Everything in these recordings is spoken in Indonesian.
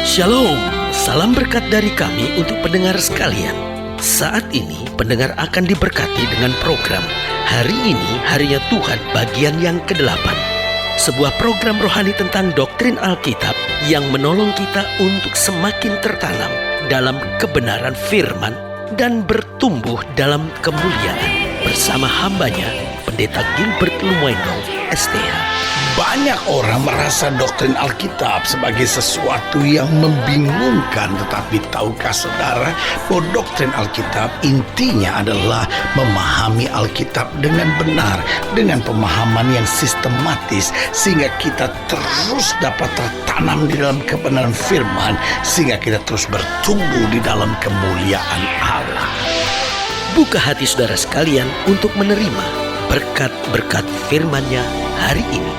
Shalom, salam berkat dari kami untuk pendengar sekalian. Saat ini pendengar akan diberkati dengan program Hari Ini Harinya Tuhan bagian yang ke-8. Sebuah program rohani tentang doktrin Alkitab yang menolong kita untuk semakin tertanam dalam kebenaran firman dan bertumbuh dalam kemuliaan bersama hambanya, Pendeta Gilbert Lumwendo, STH. Banyak orang merasa doktrin Alkitab sebagai sesuatu yang membingungkan. Tetapi tahukah saudara bahwa doktrin Alkitab intinya adalah memahami Alkitab dengan benar, dengan pemahaman yang sistematis, sehingga kita terus dapat tertanam di dalam kebenaran firman, sehingga kita terus bertumbuh di dalam kemuliaan Allah. Buka hati saudara sekalian untuk menerima berkat-berkat firman-Nya hari ini.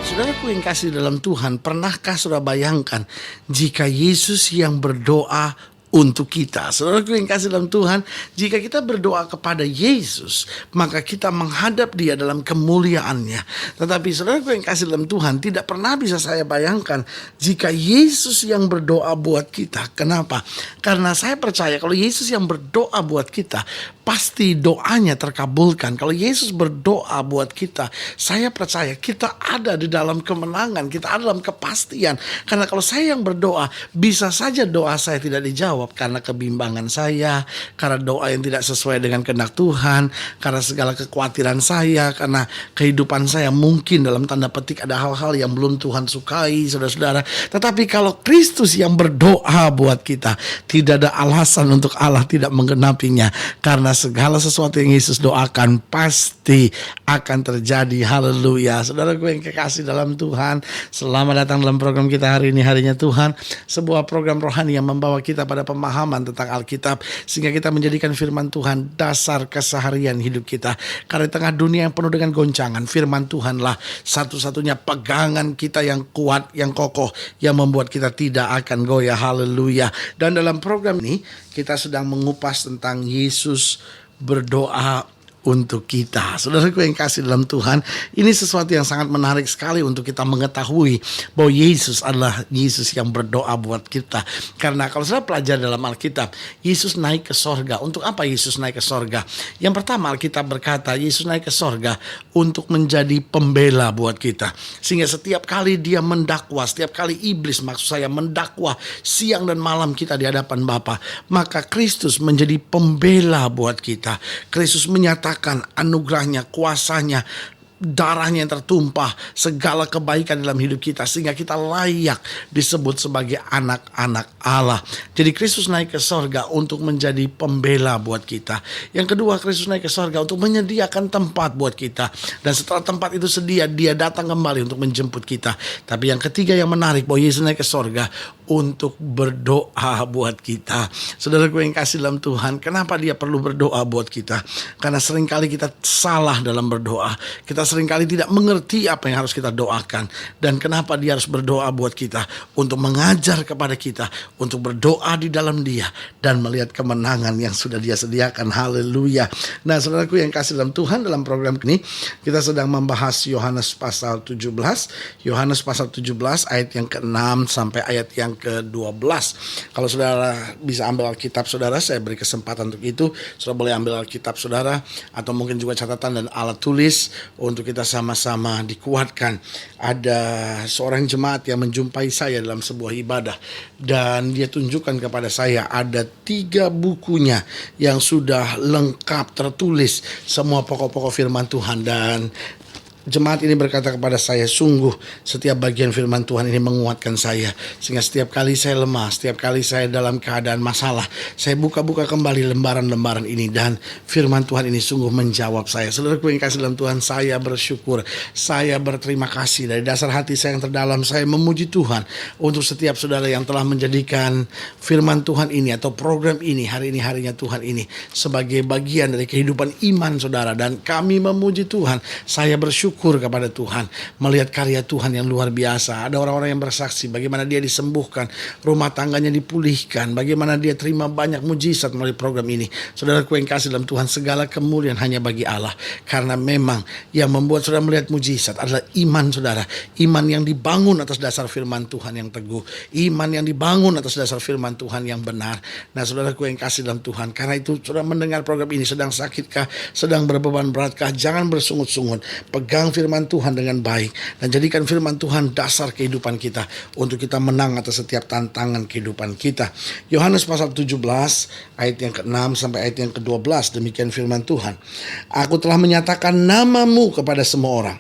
Saudaraku yang kasih dalam Tuhan, pernahkah saudara bayangkan jika Yesus yang berdoa untuk kita? Saudaraku yang kasih dalam Tuhan, jika kita berdoa kepada Yesus, maka kita menghadap Dia dalam kemuliaannya. Tetapi saudaraku yang kasih dalam Tuhan, tidak pernah bisa saya bayangkan jika Yesus yang berdoa buat kita. Kenapa? Karena saya percaya kalau Yesus yang berdoa buat kita, pasti doanya terkabulkan. Kalau Yesus berdoa buat kita, saya percaya kita ada di dalam kemenangan, kita ada dalam kepastian. Karena kalau saya yang berdoa, bisa saja doa saya tidak dijawab karena kebimbangan saya, karena doa yang tidak sesuai dengan kehendak Tuhan, karena segala kekhawatiran saya, karena kehidupan saya mungkin dalam tanda petik ada hal-hal yang belum Tuhan sukai, saudara-saudara. Tetapi kalau Kristus yang berdoa buat kita, tidak ada alasan untuk Allah tidak menggenapinya. Karena segala sesuatu yang Yesus doakan pasti akan terjadi. Haleluya. Saudaraku yang kekasih dalam Tuhan, selamat datang dalam program kita hari ini, Harinya Tuhan. Sebuah program rohani yang membawa kita pada pemahaman tentang Alkitab, sehingga kita menjadikan firman Tuhan dasar keseharian hidup kita. Karena di tengah dunia yang penuh dengan goncangan, firman Tuhanlah satu-satunya pegangan kita yang kuat, yang kokoh, yang membuat kita tidak akan goyah. Haleluya. Dan dalam program ini kita sedang mengupas tentang Yesus berdoa untuk kita. Saudaraku yang kasih dalam Tuhan, ini sesuatu yang sangat menarik sekali untuk kita mengetahui bahwa Yesus adalah Yesus yang berdoa buat kita. Karena kalau saya pelajari dalam Alkitab, Yesus naik ke sorga. Untuk apa Yesus naik ke sorga? Yang pertama, Alkitab berkata Yesus naik ke sorga untuk menjadi pembela buat kita. Sehingga setiap kali Dia mendakwa, setiap kali iblis, maksud saya, mendakwa siang dan malam kita di hadapan Bapa, maka Kristus menjadi pembela buat kita. Kristus menyatakan anugerahnya, kuasanya, darahnya yang tertumpah, segala kebaikan dalam hidup kita, sehingga kita layak disebut sebagai anak-anak Allah. Jadi Kristus naik ke sorga untuk menjadi pembela buat kita. Yang kedua, Kristus naik ke sorga untuk menyediakan tempat buat kita. Dan setelah tempat itu sedia, Dia datang kembali untuk menjemput kita. Tapi yang ketiga yang menarik, bahwa Yesus naik ke sorga untuk berdoa buat kita. Saudaraku yang kasih dalam Tuhan, kenapa Dia perlu berdoa buat kita? Karena seringkali kita salah dalam berdoa. Kita seringkali tidak mengerti apa yang harus kita doakan. Dan kenapa Dia harus berdoa buat kita? Untuk mengajar kepada kita, untuk berdoa di dalam Dia, dan melihat kemenangan yang sudah Dia sediakan. Haleluya. Nah, saudaraku yang kasih dalam Tuhan, dalam program ini kita sedang membahas Yohanes pasal 17. Yohanes pasal 17 ayat yang ke-6 sampai ayat yang ke-12. Kalau saudara bisa ambil Alkitab saudara, saya beri kesempatan untuk itu. Saudara boleh ambil Alkitab saudara, atau mungkin juga catatan dan alat tulis untuk kita sama-sama dikuatkan. Ada seorang jemaat yang menjumpai saya dalam sebuah ibadah, dan dia tunjukkan kepada saya ada 3 bukunya yang sudah lengkap tertulis semua pokok-pokok firman Tuhan. Dan jemaat ini berkata kepada saya, sungguh setiap bagian firman Tuhan ini menguatkan saya. Sehingga setiap kali saya lemah, setiap kali saya dalam keadaan masalah, saya buka-buka kembali lembaran-lembaran ini, dan firman Tuhan ini sungguh menjawab saya. Saudaraku yang kasih dalam Tuhan, saya bersyukur, saya berterima kasih. Dari dasar hati saya yang terdalam, saya memuji Tuhan untuk setiap saudara yang telah menjadikan firman Tuhan ini atau program ini, Hari Ini Harinya Tuhan ini, sebagai bagian dari kehidupan iman saudara. Dan kami memuji Tuhan, saya bersyukur bersyukur kepada Tuhan, melihat karya Tuhan yang luar biasa. Ada orang-orang yang bersaksi bagaimana dia disembuhkan, rumah tangganya dipulihkan, bagaimana dia terima banyak mujizat melalui program ini. Saudaraku yang kasih dalam Tuhan, segala kemuliaan hanya bagi Allah. Karena memang yang membuat saudara melihat mujizat adalah iman saudara. Iman yang dibangun atas dasar firman Tuhan yang teguh. Iman yang dibangun atas dasar firman Tuhan yang benar. Nah saudaraku yang kasih dalam Tuhan, karena itu saudara mendengar program ini, sedang sakitkah, sedang berbeban beratkah, jangan bersungut-sungut. Pegang firman Tuhan dengan baik dan jadikan firman Tuhan dasar kehidupan kita untuk kita menang atas setiap tantangan kehidupan kita. Yohanes pasal 17 ayat yang ke-6 sampai ayat yang ke-12, demikian firman Tuhan. Aku telah menyatakan namamu kepada semua orang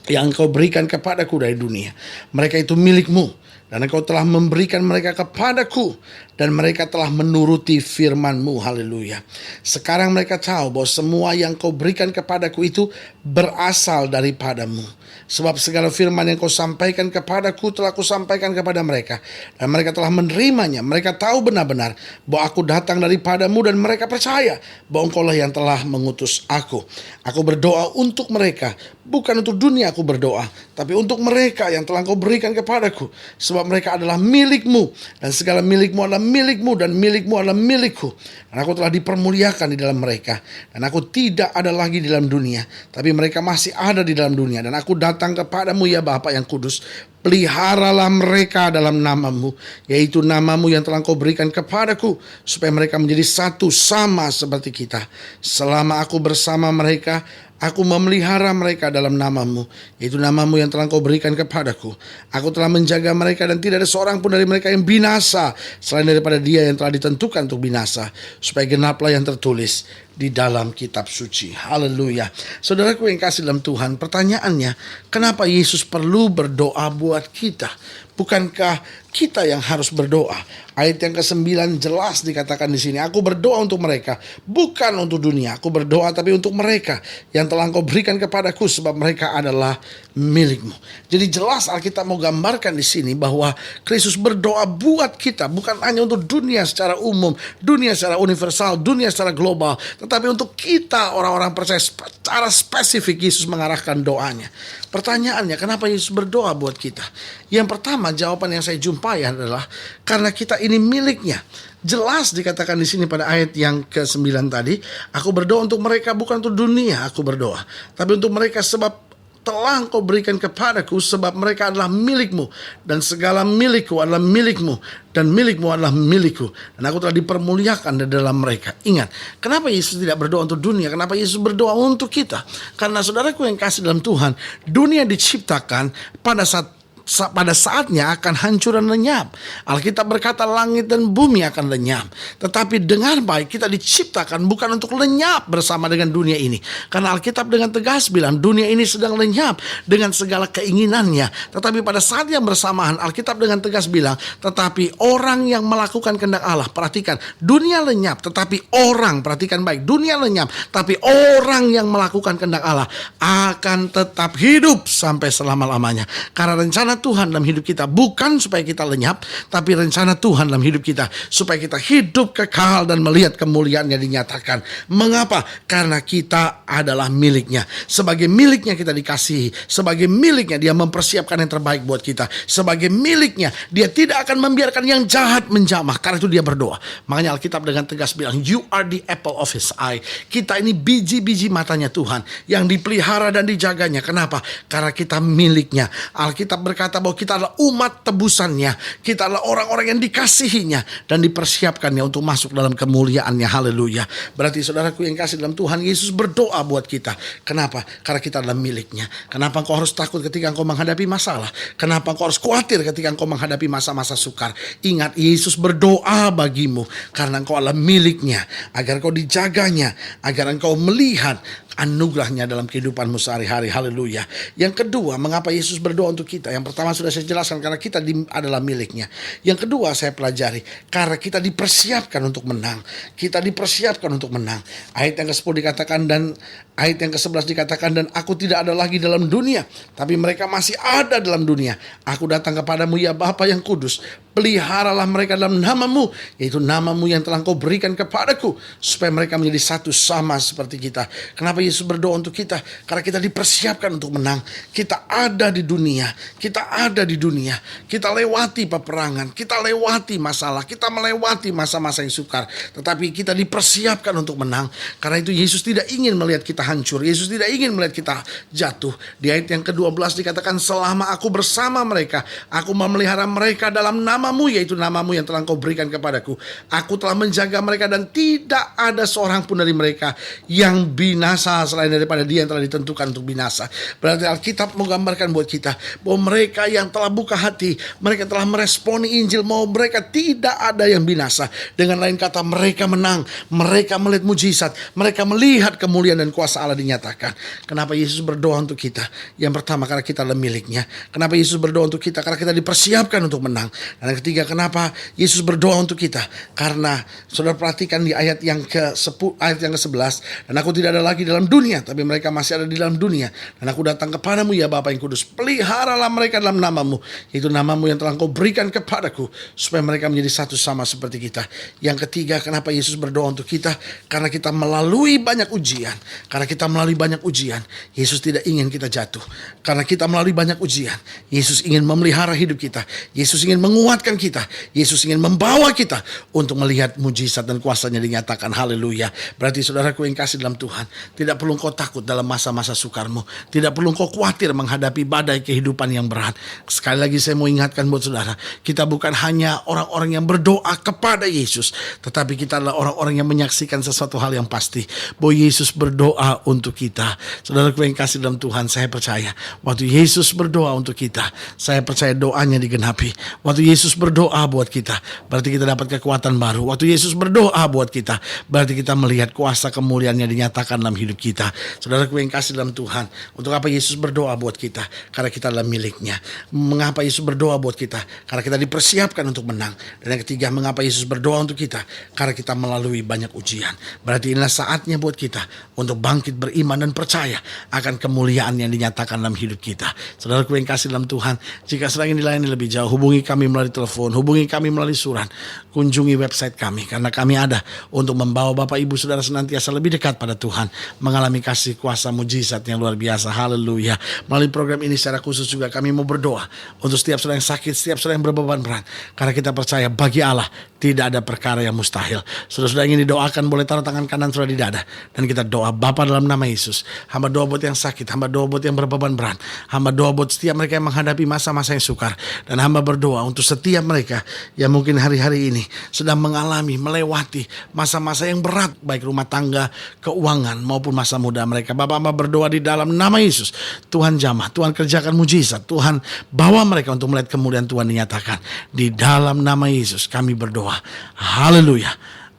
yang engkau berikan kepadaku dari dunia. Mereka itu milikmu, dan engkau telah memberikan mereka kepadaku, dan mereka telah menuruti firman-Mu. Haleluya. Sekarang mereka tahu bahwa semua yang kau berikan kepadaku itu berasal daripadamu. Sebab segala firman yang kau sampaikan kepadaku telah kusampaikan kepada mereka, dan mereka telah menerimanya. Mereka tahu benar-benar bahwa aku datang daripadamu, dan mereka percaya bahwa engkaulah yang telah mengutus aku. Aku berdoa untuk mereka, bukan untuk dunia aku berdoa, tapi untuk mereka yang telah kau berikan kepadaku. Sebab mereka adalah milikmu, dan segala milikmu adalah milikmu, dan milikmu adalah milikku. Dan aku telah dipermuliakan di dalam mereka, dan aku tidak ada lagi di dalam dunia, tapi mereka masih ada di dalam dunia. Dan aku datang kepadamu ya Bapa yang kudus, peliharalah mereka dalam namamu, yaitu namamu yang telah kau berikan kepadaku, supaya mereka menjadi satu sama seperti kita. Selama aku bersama mereka, aku memelihara mereka dalam namamu, yaitu namamu yang telah kau berikan kepadaku. Aku telah menjaga mereka, dan tidak ada seorang pun dari mereka yang binasa, selain daripada dia yang telah ditentukan untuk binasa, supaya genaplah yang tertulis di dalam kitab suci. Haleluya. Saudaraku yang kasih dalam Tuhan, pertanyaannya, kenapa Yesus perlu berdoa buat kita? Bukankah kita yang harus berdoa? Ayat yang ke-9 jelas dikatakan di sini, aku berdoa untuk mereka, bukan untuk dunia. Aku berdoa tapi untuk mereka yang telah Engkau berikan kepadaku, sebab mereka adalah milikmu. Jadi jelas Alkitab mau gambarkan di sini bahwa Kristus berdoa buat kita, bukan hanya untuk dunia secara umum, dunia secara universal, dunia secara global, tetapi untuk kita orang-orang percaya secara spesifik Yesus mengarahkan doanya. Pertanyaannya, kenapa Yesus berdoa buat kita? Yang pertama, jawaban yang saya jumpai adalah karena kita ini miliknya. Jelas dikatakan di sini pada ayat yang ke-9 tadi, aku berdoa untuk mereka, bukan untuk dunia aku berdoa, tapi untuk mereka sebab telah Engkau berikan kepadaku, sebab mereka adalah milikmu, dan segala milikku adalah milikmu, dan milikmu adalah milikku, dan aku telah dipermuliakan di dalam mereka. Ingat, kenapa Yesus tidak berdoa untuk dunia? Kenapa Yesus berdoa untuk kita? Karena saudaraku yang kasih dalam Tuhan, dunia diciptakan pada saatnya akan hancur dan lenyap. Alkitab berkata langit dan bumi akan lenyap. Tetapi dengar baik, kita diciptakan bukan untuk lenyap bersama dengan dunia ini. Karena Alkitab dengan tegas bilang dunia ini sedang lenyap dengan segala keinginannya. Tetapi pada saat yang bersamaan Alkitab dengan tegas bilang, tetapi orang yang melakukan kehendak Allah. Perhatikan, dunia lenyap tetapi orang, perhatikan baik, dunia lenyap tapi orang yang melakukan kehendak Allah akan tetap hidup sampai selama-lamanya. Karena rencana Tuhan dalam hidup kita bukan supaya kita lenyap, tapi rencana Tuhan dalam hidup kita supaya kita hidup kekal dan melihat kemuliaannya dinyatakan. Mengapa? Karena kita adalah miliknya. Sebagai miliknya kita dikasihi. Sebagai miliknya dia mempersiapkan yang terbaik buat kita. Sebagai miliknya dia tidak akan membiarkan yang jahat menjamah. Karena itu dia berdoa. Makanya Alkitab dengan tegas bilang, you are the apple of his eye. Kita ini biji-biji matanya Tuhan yang dipelihara dan dijaganya. Kenapa? Karena kita miliknya. Alkitab berkata bahwa kita adalah umat tebusannya. Kita adalah orang-orang yang dikasihinya dan dipersiapkannya untuk masuk dalam kemuliaannya. Haleluya. Berarti saudaraku yang kasih dalam Tuhan, Yesus berdoa buat kita. Kenapa? Karena kita adalah miliknya. Kenapa engkau harus takut ketika engkau menghadapi masalah? Kenapa engkau harus khawatir ketika engkau menghadapi masa-masa sukar? Ingat, Yesus berdoa bagimu karena engkau adalah miliknya, agar engkau dijaganya, agar engkau melihat anugerahnya dalam kehidupanmu sehari-hari. Haleluya. Yang kedua, mengapa Yesus berdoa untuk kita? Yang pertama sudah saya jelaskan, karena kita adalah miliknya. Yang kedua saya pelajari, karena kita dipersiapkan untuk menang. Kita dipersiapkan untuk menang. Ayat yang ke-10 dikatakan, dan ayat yang ke-11 dikatakan, dan aku tidak ada lagi dalam dunia, tapi mereka masih ada dalam dunia. Aku datang kepadamu ya Bapa yang kudus, peliharalah mereka dalam namamu, yaitu namamu yang telah Engkau berikan kepadaku, supaya mereka menjadi satu sama seperti kita. Kenapa Yesus berdoa untuk kita? Karena kita dipersiapkan untuk menang. Kita ada di dunia, kita lewati peperangan, kita lewati masalah, kita melewati masa-masa yang sukar, tetapi kita dipersiapkan untuk menang. Karena itu Yesus tidak ingin melihat kita hancur, Yesus tidak ingin melihat kita jatuh. Di ayat yang ke-12 dikatakan, selama aku bersama mereka, aku memelihara mereka dalam namamu, yaitu namamu yang telah Engkau berikan kepadaku. Aku telah menjaga mereka dan tidak ada seorang pun dari mereka yang binasa selain daripada dia yang telah ditentukan untuk binasa. Berarti Alkitab menggambarkan buat kita bahwa mereka yang telah buka hati, mereka telah meresponi Injil, mau mereka tidak ada yang binasa. Dengan lain kata, mereka menang, mereka melihat mujizat, mereka melihat kemuliaan dan kuasa Allah dinyatakan. Kenapa Yesus berdoa untuk kita? Yang pertama, karena kita adalah miliknya. Kenapa Yesus berdoa untuk kita? Karena kita dipersiapkan untuk menang. Dan yang ketiga, kenapa Yesus berdoa untuk kita? Karena saudara perhatikan di ayat yang ke-10, ayat yang ke-11, dan aku tidak ada lagi dalam dunia, tapi mereka masih ada di dalam dunia. Dan aku datang kepadamu ya Bapa yang kudus, peliharalah mereka dalam namamu, yaitu namamu yang telah Engkau berikan kepadaku, supaya mereka menjadi satu sama seperti kita. Yang ketiga, kenapa Yesus berdoa untuk kita? Karena kita melalui banyak ujian. Karena kita melalui banyak ujian, Yesus tidak ingin kita jatuh. Karena kita melalui banyak ujian, Yesus ingin memelihara hidup kita. Yesus ingin menguatkan kita. Yesus ingin membawa kita untuk melihat mujizat dan kuasanya dinyatakan. Haleluya. Berarti saudaraku yang kasih dalam Tuhan, tidak perlu engkau takut dalam masa-masa sukarmu. Tidak perlu engkau khawatir menghadapi badai kehidupan yang berat. Sekali lagi saya mau ingatkan buat saudara, kita bukan hanya orang-orang yang berdoa kepada Yesus, tetapi kita adalah orang-orang yang menyaksikan sesuatu hal yang pasti, bahwa Yesus berdoa untuk kita. Saudaraku yang kasih dalam Tuhan, saya percaya waktu Yesus berdoa untuk kita, saya percaya doanya digenapi. Waktu Yesus berdoa buat kita, berarti kita dapat kekuatan baru. Waktu Yesus berdoa buat kita, berarti kita melihat kuasa kemuliaannya dinyatakan dalam hidup kita. Saudaraku yang kasih dalam Tuhan, untuk apa Yesus berdoa buat kita? Karena kita adalah miliknya. Mengapa Yesus berdoa buat kita? Karena kita dipersiapkan untuk menang. Dan yang ketiga, mengapa Yesus berdoa untuk kita? Karena kita melalui banyak ujian. Berarti inilah saatnya buat kita untuk bangkit beriman dan percaya akan kemuliaan yang dinyatakan dalam hidup kita. Saudaraku yang kasih dalam Tuhan, jika sedang dilayani lebih jauh, hubungi kami melalui telepon, hubungi kami melalui surat, kunjungi website kami, karena kami ada untuk membawa Bapak Ibu Saudara senantiasa lebih dekat pada Tuhan, mengalami kasih kuasa mujizat yang luar biasa. Haleluya. Melalui program ini secara khusus juga kami mau berdoa untuk setiap saudara yang sakit, setiap saudara yang berbeban berat, karena kita percaya bagi Allah tidak ada perkara yang mustahil. Saudara-saudara ingin didoakan, boleh taruh tangan kanan saudara di dada, dan kita doa. Bapa, dalam nama Yesus, hamba doa buat yang sakit, hamba doa buat yang berbeban berat, hamba doa buat setiap mereka yang menghadapi masa-masa yang sukar, dan hamba berdoa untuk setiap mereka yang mungkin hari-hari ini sedang mengalami, melewati masa-masa yang berat, baik rumah tangga, keuangan, maupun masa muda mereka. Bapak, hamba berdoa di dalam nama Yesus, Tuhan jamah, Tuhan kerjakan mujizat, Tuhan bawa mereka untuk melihat kemuliaan Tuhan dinyatakan. Di dalam nama Yesus kami berdoa. Haleluya.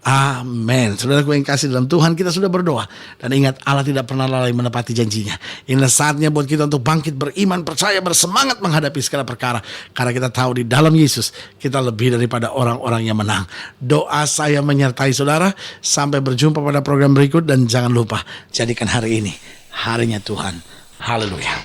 Amin. Saudaraku yang kasih dalam Tuhan, kita sudah berdoa. Dan ingat, Allah tidak pernah lalai menepati janjinya. Inilah saatnya buat kita untuk bangkit beriman, percaya, bersemangat menghadapi segala perkara. Karena kita tahu di dalam Yesus kita lebih daripada orang-orang yang menang. Doa saya menyertai saudara. Sampai berjumpa pada program berikut. Dan jangan lupa, jadikan hari ini harinya Tuhan. Haleluya.